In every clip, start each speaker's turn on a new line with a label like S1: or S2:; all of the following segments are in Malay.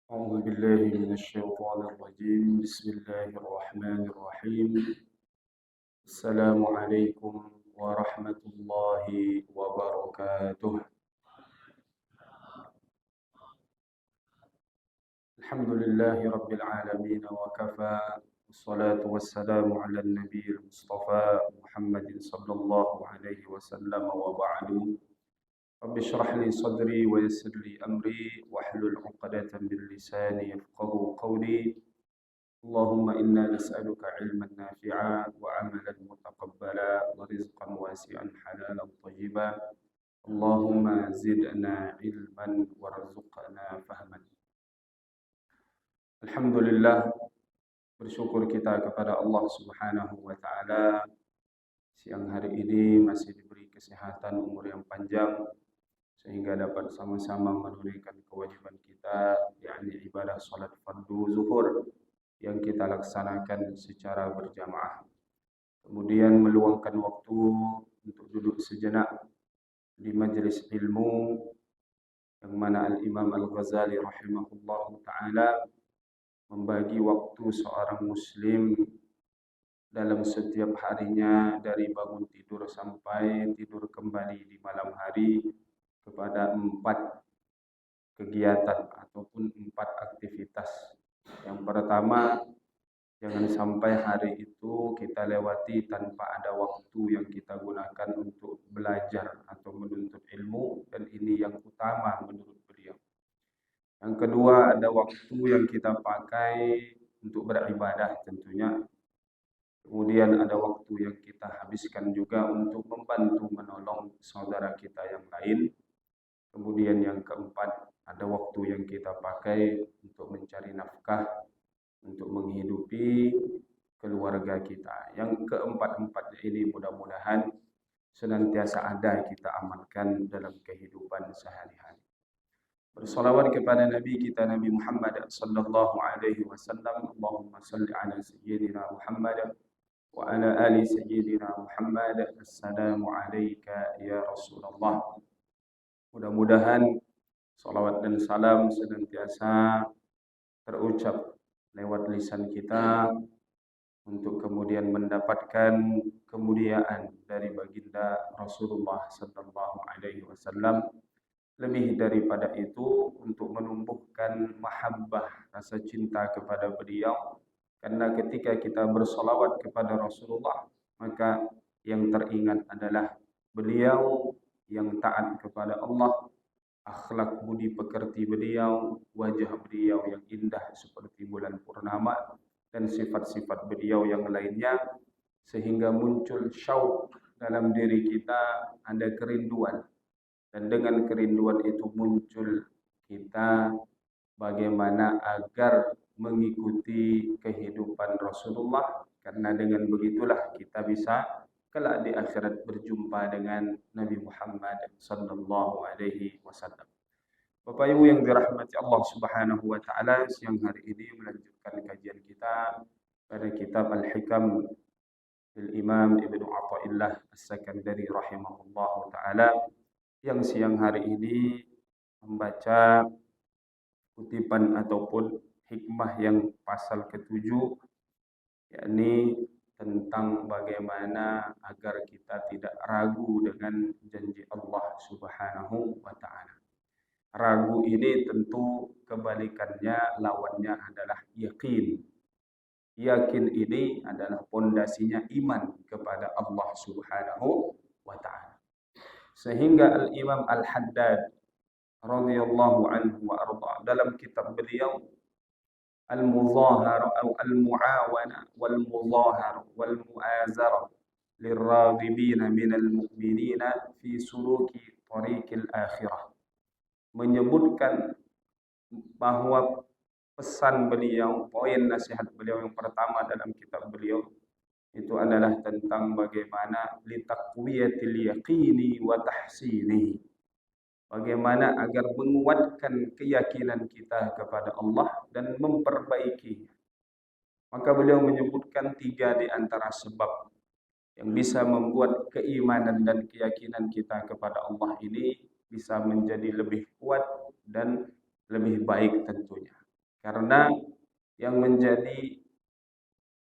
S1: أعوذ بالله من الشيطان الرجيم بسم الله الرحمن الرحيم السلام عليكم ورحمة الله وبركاته. الحمد لله رب العالمين وكفى، والصلاة والسلام على النبي المصطفى محمد صلى الله عليه وسلم، وبعد. رب اشرح لي صدري ويسر لي أمري واحلل عقدة من لساني يفقه قولي. اللهم إنا نسألك علما نافعا وعملا متقبلا ورزقا واسعا حلالا طيبا. اللهم زدنا علما وارزقنا فهما. Alhamdulillah, bersyukur kita kepada Allah Subhanahu wa taala, siang hari ini masih diberi kesehatan, umur yang panjang, sehingga dapat sama-sama menunaikan kewajiban kita, yakni ibadah salat fardu zuhur yang kita laksanakan secara berjamaah. Kemudian meluangkan waktu untuk duduk sejenak di majelis ilmu yang mana Al-Imam Al-Ghazali rahimahullahu taala membagi waktu seorang muslim dalam setiap harinya dari bangun tidur sampai tidur kembali di malam hari kepada 4 kegiatan ataupun 4 aktivitas. Yang pertama, jangan sampai hari itu kita lewati tanpa ada waktu yang kita gunakan untuk belajar atau menuntut ilmu, dan ini yang utama menurut beliau. Yang kedua, ada waktu yang kita pakai untuk beribadah tentunya. Kemudian ada waktu yang kita habiskan juga untuk membantu menolong saudara kita yang lain. Kemudian yang keempat, ada waktu yang kita pakai untuk mencari nafkah, untuk menghidupi keluarga kita. Yang keempat-empat ini mudah-mudahan senantiasa ada kita amalkan dalam kehidupan sehari-hari. Bersalawat kepada Nabi kita Nabi Muhammad sallallahu alaihi wasallam. Allahumma salli ala sayyidina Muhammad wa ala ali sayyidina Muhammad. Assalamu alayka ya Rasulullah. Mudah-mudahan salawat dan salam senantiasa terucap lewat lisan kita untuk kemudian mendapatkan kemuliaan dari baginda Rasulullah sallallahu alaihi wasallam. Lebih daripada itu, untuk menumbuhkan mahabbah, rasa cinta kepada beliau, karena ketika kita bersolawat kepada Rasulullah, maka yang teringat adalah beliau yang taat kepada Allah, akhlak budi pekerti beliau, wajah beliau yang indah seperti bulan purnama, dan sifat-sifat beliau yang lainnya, sehingga muncul syauq dalam diri kita, ada kerinduan. Dan dengan kerinduan itu muncul kita bagaimana agar mengikuti kehidupan Rasulullah, karena dengan begitulah kita bisa kelak di akhirat berjumpa dengan Nabi Muhammad sallallahu alaihi wasallam. Bapak Ibu yang dirahmati Allah Subhanahu wa taala, siang hari ini melanjutkan kajian kita pada kitab Al-Hikam del Imam Ibnu Athaillah As-Sakandari rahimahullahu taala, yang siang hari ini membaca kutipan ataupun hikmah yang pasal ke-7, yakni tentang bagaimana agar kita tidak ragu dengan janji Allah Subhanahu wa taala. Ragu ini tentu kebalikannya, lawannya adalah yakin. Yakin ini adalah pondasinya iman kepada Allah Subhanahu wa taala. Sehingga Al-Imam Al-Haddad radhiyallahu anhu wa arda dalam kitab beliau Al-Muzahara atau Al-Muawana wal Muzahara wal Muazara lirraghibina minal mu'minina fi suluki tariqil akhirah, menyebutkan bahwa pesan beliau, poin nasihat beliau yang pertama dalam kitab beliau itu adalah tentang bagaimana litaqwiyatil yaqini wa tahsini, bagaimana agar menguatkan keyakinan kita kepada Allah dan memperbaikinya. Maka beliau menyebutkan 3 di antara sebab yang bisa membuat keimanan dan keyakinan kita kepada Allah ini bisa menjadi lebih kuat dan lebih baik tentunya. Karena yang menjadi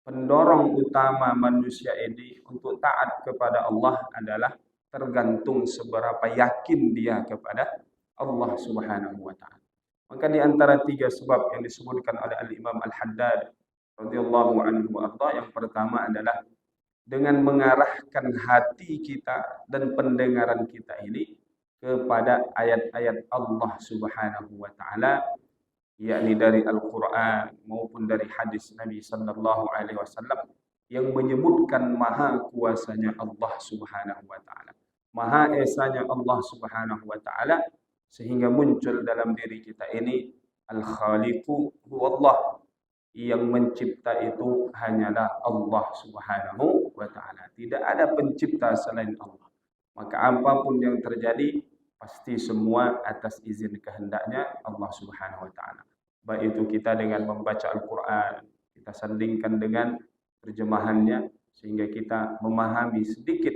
S1: pendorong utama manusia ini untuk taat kepada Allah adalah tergantung seberapa yakin dia kepada Allah Subhanahu wa taala. Maka di antara tiga sebab yang disebutkan oleh Al-Imam Al-Haddad radhiyallahu anhu yang pertama adalah dengan mengarahkan hati kita dan pendengaran kita ini kepada ayat-ayat Allah Subhanahu wa taala, yakni dari Al-Qur'an maupun dari hadis Nabi sallallahu alaihi wasallam yang menyebutkan maha kuasanya Allah Subhanahu wa taala, maha esanya Allah Subhanahu wa taala, sehingga muncul dalam diri kita ini Al-Khaliqu huwallah, yang mencipta itu hanyalah Allah Subhanahu wa taala. Tidak ada pencipta selain Allah. Maka apapun yang terjadi pasti semua atas izin kehendaknya Allah Subhanahu wa taala. Baik itu kita dengan membaca Al-Qur'an, kita sandingkan dengan terjemahannya sehingga kita memahami sedikit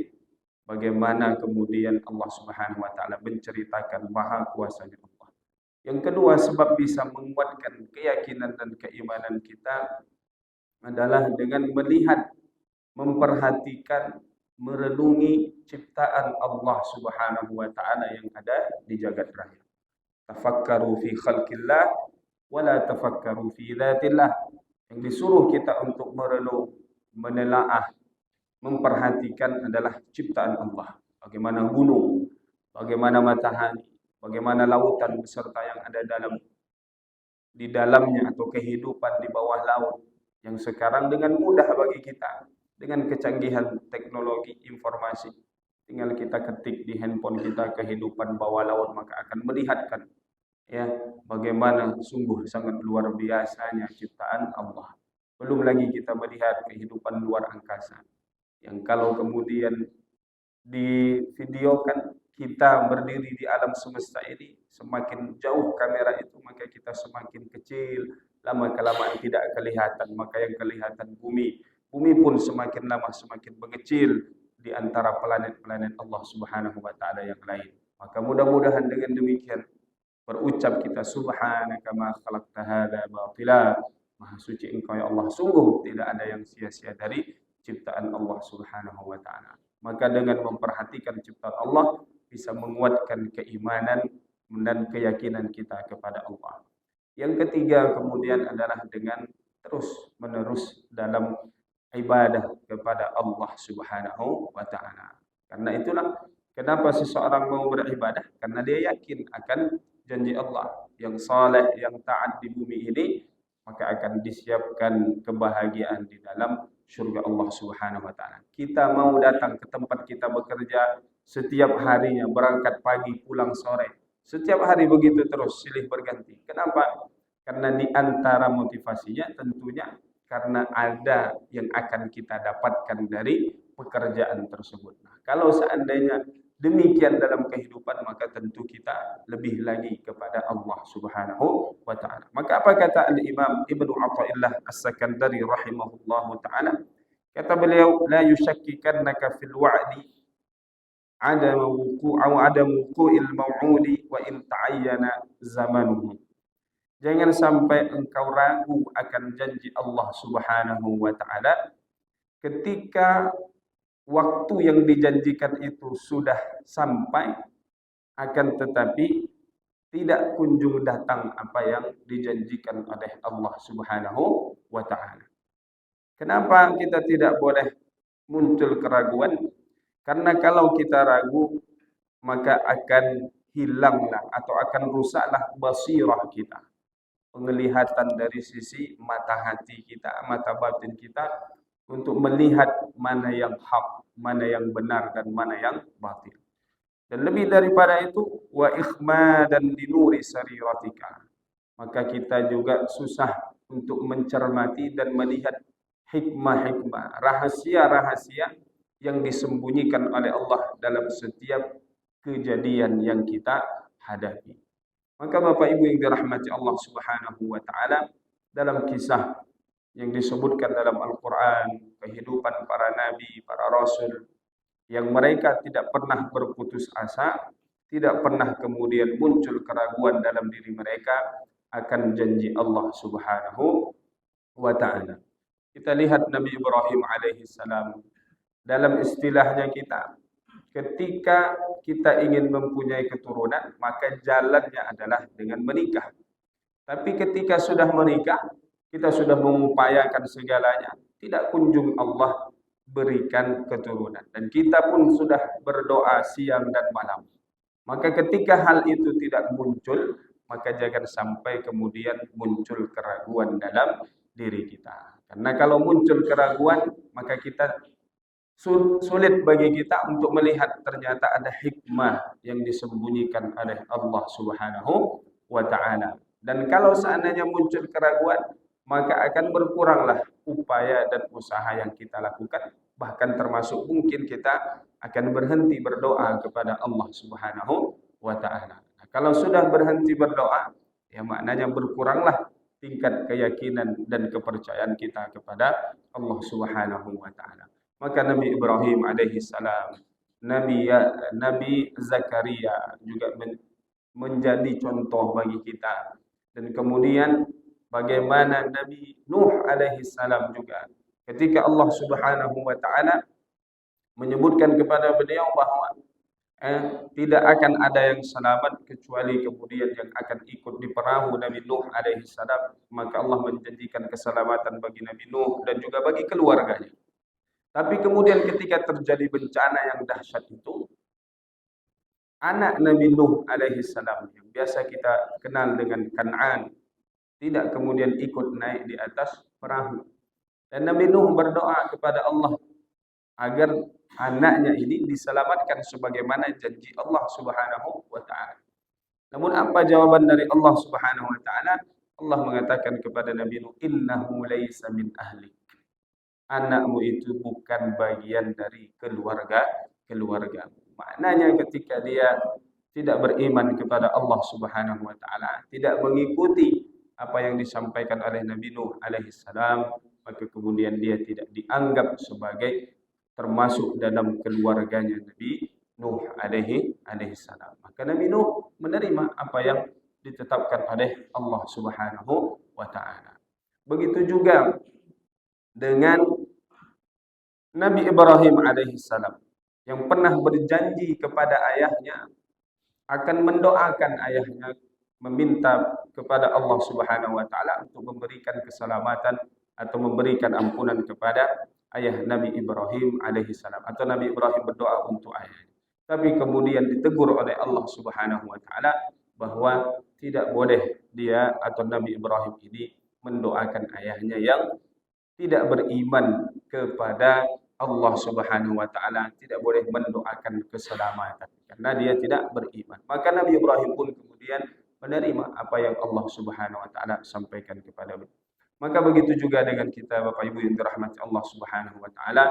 S1: bagaimana kemudian Allah Subhanahu wa taala menceritakan maha kuasanya Allah. Yang kedua, sebab bisa menguatkan keyakinan dan keimanan kita adalah dengan melihat, memperhatikan, merenungi ciptaan Allah Subhanahu wa taala yang ada di jagat raya. Tafakkaru fi khalqillah wa la tafakkaru fi dzatillah. Yang disuruh kita untuk merenung, menelaah, memperhatikan adalah ciptaan Allah. Bagaimana gunung, bagaimana matahari, bagaimana lautan beserta yang ada di dalamnya atau kehidupan di bawah laut yang sekarang dengan mudah bagi kita dengan kecanggihan teknologi informasi, tinggal kita ketik di handphone kita kehidupan bawah laut maka akan melihatkan ya bagaimana sungguh sangat luar biasanya ciptaan Allah. Belum lagi kita melihat kehidupan luar angkasa yang kalau kemudian divideokan kita berdiri di alam semesta ini, semakin jauh kamera itu maka kita semakin kecil, lama-kelamaan tidak kelihatan, maka yang kelihatan bumi pun semakin lama semakin mengecil di antara planet-planet Allah Subhanahu wa taala yang lain. Maka mudah-mudahan dengan demikian berucap kita subhanaka ma khalaqta hadza batila, maha suci engkau ya Allah, sungguh tidak ada yang sia-sia dari ciptaan Allah Subhanahu wa taala. Maka dengan memperhatikan ciptaan Allah bisa menguatkan keimanan dan keyakinan kita kepada Allah. Yang ketiga kemudian adalah dengan terus-menerus dalam ibadah kepada Allah Subhanahu wa taala. Karena itulah kenapa seseorang mau beribadah, karena dia yakin akan janji Allah yang saleh, yang taat di bumi ini, maka akan disiapkan kebahagiaan di dalam surga Allah Subhanahu wa taala. Kita mau datang ke tempat kita bekerja setiap harinya, berangkat pagi pulang sore. Setiap hari begitu terus silih berganti. Kenapa? Karena di antara motivasinya tentunya karena ada yang akan kita dapatkan dari pekerjaan tersebut. Nah, kalau seandainya demikian dalam kehidupan maka tentu kita lebih lagi kepada Allah Subhanahu wa taala. Maka apa kata Al-Imam Ibnu Athaillah As-Sakandari rahimahullahu taala? Kata beliau, la yushakkikannaka fil wa'di adam wuqu'il maw'udi wa in ta'ayyana zamanuhu. Jangan sampai engkau ragu akan janji Allah Subhanahu wa taala ketika waktu yang dijanjikan itu sudah sampai, akan tetapi tidak kunjung datang apa yang dijanjikan oleh Allah Subhanahu wa taala. Kenapa kita tidak boleh muncul keraguan? Karena kalau kita ragu, maka akan hilanglah atau akan rusaklah basirah kita. Penglihatan dari sisi mata hati kita, mata batin kita untuk melihat mana yang hak, mana yang benar dan mana yang batil. Dan lebih daripada itu, wa ikhmadan linuri sariratika. Maka kita juga susah untuk mencermati dan melihat hikmah-hikmah, rahasia-rahasia yang disembunyikan oleh Allah dalam setiap kejadian yang kita hadapi. Maka Bapak Ibu yang dirahmati Allah Subhanahu wa taala, dalam kisah yang disebutkan dalam Al-Qur'an, kehidupan para nabi, para rasul yang mereka tidak pernah berputus asa, tidak pernah kemudian muncul keraguan dalam diri mereka, akan janji Allah Subhanahu wa ta'ala. Kita lihat Nabi Ibrahim alaihi salam dalam istilahnya kita, ketika kita ingin mempunyai keturunan, maka jalannya adalah dengan menikah. Tapi ketika sudah menikah, kita sudah mengupayakan segalanya, tidak kunjung Allah berikan keturunan. Dan kita pun sudah berdoa siang dan malam. Maka ketika hal itu tidak muncul, maka jangan sampai kemudian muncul keraguan dalam diri kita. Karena kalau muncul keraguan, maka kita sulit bagi kita untuk melihat ternyata ada hikmah yang disembunyikan oleh Allah Subhanahu wa ta'ala. Dan kalau seandainya muncul keraguan, maka akan berkuranglah upaya dan usaha yang kita lakukan. Bahkan termasuk mungkin kita akan berhenti berdoa kepada Allah Subhanahu wa ta'ala. Nah, kalau sudah berhenti berdoa, ya maknanya berkuranglah tingkat keyakinan dan kepercayaan kita kepada Allah Subhanahu wa ta'ala. Maka Nabi Ibrahim alaihi salam, Nabi Zakaria juga menjadi contoh bagi kita. Dan kemudian bagaimana Nabi Nuh alaihi salam juga, ketika Allah Subhanahu wa ta'ala menyebutkan kepada beliau bahwa tidak akan ada yang selamat kecuali kemudian yang akan ikut di perahu Nabi Nuh alaihi salam, maka Allah menjanjikan keselamatan bagi Nabi Nuh dan juga bagi keluarganya. Tapi kemudian ketika terjadi bencana yang dahsyat itu, anak Nabi Nuh alaihi salam yang biasa kita kenal dengan Kan'an tidak kemudian ikut naik di atas perahu. Dan Nabi Nuh berdoa kepada Allah agar anaknya ini diselamatkan sebagaimana janji Allah Subhanahu wa ta'ala. Namun apa jawaban dari Allah Subhanahu wa ta'ala? Allah mengatakan kepada Nabi Nuh, "Innahu laisa min ahlik." Anakmu itu bukan bagian dari keluarga. Maknanya ketika dia tidak beriman kepada Allah Subhanahu wa ta'ala, tidak mengikuti apa yang disampaikan oleh Nabi Nuh alaihi salam, maka kemudian dia tidak dianggap sebagai termasuk dalam keluarganya Nabi Nuh alaihi salam. Maka Nabi Nuh menerima apa yang ditetapkan oleh Allah Subhanahu wa ta'ala. Begitu juga dengan Nabi Ibrahim alaihi salam yang pernah berjanji kepada ayahnya akan mendoakan ayahnya, meminta kepada Allah Subhanahu wa ta'ala untuk memberikan keselamatan atau memberikan ampunan kepada ayah Nabi Ibrahim alaihi salam, atau Nabi Ibrahim berdoa untuk ayahnya. Tapi kemudian ditegur oleh Allah Subhanahu wa ta'ala bahwa tidak boleh dia atau Nabi Ibrahim ini mendoakan ayahnya yang tidak beriman kepada Allah Subhanahu wa ta'ala, tidak boleh mendoakan keselamatan karena dia tidak beriman. Maka Nabi Ibrahim pun kemudian menerima apa yang Allah Subhanahu wa ta'ala sampaikan kepada beliau. Maka begitu juga dengan kita Bapak Ibu yang dirahmati Allah Subhanahu wa ta'ala,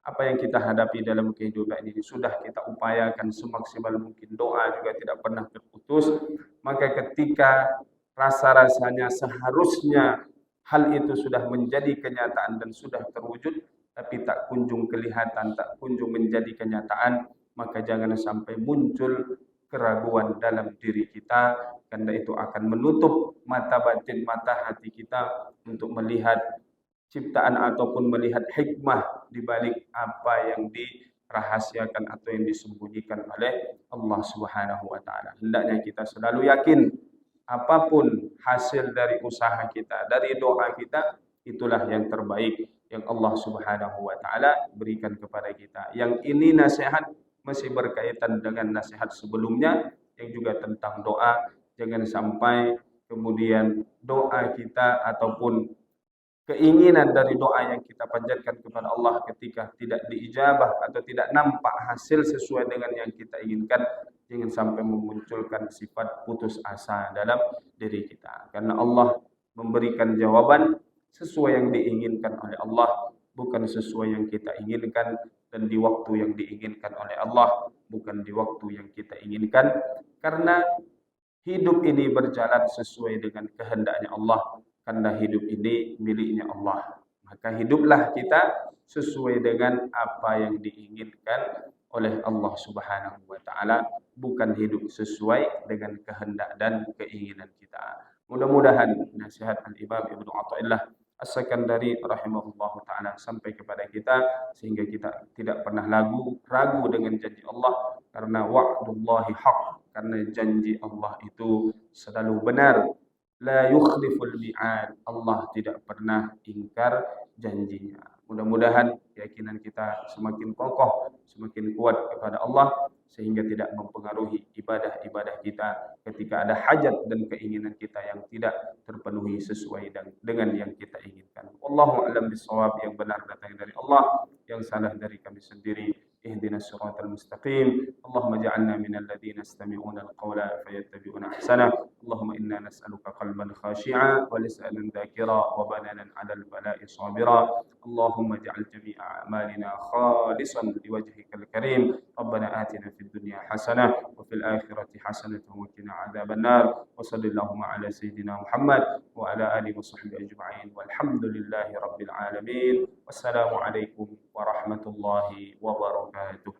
S1: apa yang kita hadapi dalam kehidupan ini sudah kita upayakan semaksimal mungkin, doa juga tidak pernah terputus. Maka ketika rasa-rasanya seharusnya hal itu sudah menjadi kenyataan dan sudah terwujud, tapi tak kunjung kelihatan, tak kunjung menjadi kenyataan, maka jangan sampai muncul keraguan dalam diri kita, karena itu akan menutup mata batin, mata hati kita untuk melihat ciptaan ataupun melihat hikmah di balik apa yang dirahasiakan atau yang disembunyikan oleh Allah Subhanahu wa ta'ala. Hendaknya kita selalu yakin apapun hasil dari usaha kita, dari doa kita, itulah yang terbaik yang Allah Subhanahu wa ta'ala berikan kepada kita. Yang ini nasihat masih berkaitan dengan nasihat sebelumnya yang juga tentang doa. Jangan sampai kemudian doa kita ataupun keinginan dari doa yang kita panjatkan kepada Allah ketika tidak diijabah atau tidak nampak hasil sesuai dengan yang kita inginkan, jangan sampai memunculkan sifat putus asa dalam diri kita. Karena Allah memberikan jawaban sesuai yang diinginkan oleh Allah, bukan sesuai yang kita inginkan, dan di waktu yang diinginkan oleh Allah, bukan di waktu yang kita inginkan. Karena hidup ini berjalan sesuai dengan kehendaknya Allah, karena hidup ini miliknya Allah. Maka hiduplah kita sesuai dengan apa yang diinginkan oleh Allah Subhanahu wa ta'ala, bukan hidup sesuai dengan kehendak dan keinginan kita. Mudah-mudahan nasihat Al-Imam Ibnu Athaillah As-Sakandari rahimahullahu taala sampai kepada kita sehingga kita tidak pernah ragu dengan janji Allah, karena wa'dullahi haq, karena janji Allah itu selalu benar. La yukhliful mi'ad. Allah tidak pernah ingkar janjinya. Mudah-mudahan keyakinan kita semakin kokoh, semakin kuat kepada Allah sehingga tidak mempengaruhi ibadah-ibadah kita ketika ada hajat dan keinginan kita yang tidak terpenuhi sesuai dengan yang kita inginkan. Wallahu a'lam bishawab. Yang benar datang dari Allah, yang salah dari kami sendiri. Ihdinas siratal mustaqim. Allahumma ja'alna minal ladzina yastami'una al-qawla fayattabi'una ahsana. Allahumma inna nas'aluka qalban khashi'a wa lisanan dzakira wa badanan 'alal bala'i sabira. Allahumma ja'al jami'a a'malina khalisan liwajhikal karim. Rabbana atina fid dunya hasanah wa fil akhirati hasanah wa qina 'adzaban nar. Wa sallallahu ala sayyidina Muhammad wa ala alihi wa sahbihi ajma'in. Walhamdulillahi rabbil alamin. Wassalamu alaikum warahmatullahi wabarakatuh.